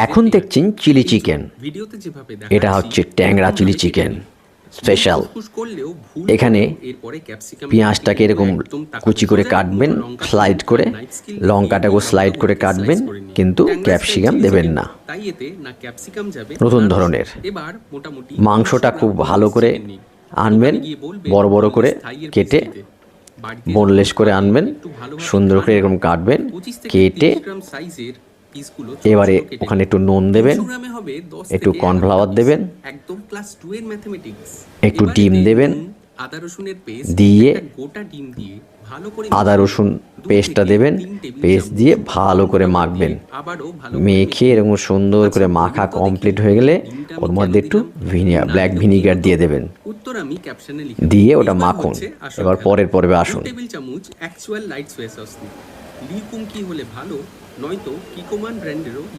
এখন দেখছেন chilli chicken. এটা হচ্ছে ট্যাংরা চিলি চিকেন স্পেশাল। এখানে পেঁয়াজটাকে এরকম কুচি করে কাটবেন, স্লাইড করে, লঙ্কাটাকেও স্লাইড করে কাটবেন, কিন্তু ক্যাপসিকাম দেবেন না। নতুন ধরনের মাংসটা খুব ভালো করে আনবেন, বড় বড় করে কেটে বোনলেস করে আনবেন, সুন্দর করে এরকম কাটবেন, কেটে এবারে ওখানে একটু নুন দেবেন, একটু কর্নফ্লাওয়ার দেবেন, একটু ডিম দেবেন, দিয়ে আদা রসুন পেস্টটা দেবেন, পেস্ট দিয়ে ভালো করে মাখবেন। মেখে এরকম সুন্দর করে মাখা কমপ্লিট হয়ে গেলে ওর মধ্যে একটু ব্ল্যাক ভিনিগার দিয়ে দেবেন, দিয়ে ওটা মাখুন। এবার পরের পর্বে আসুন। লিকুম কি হলে ভালো, নয়তো কিকোমান ব্র্যান্ডেরও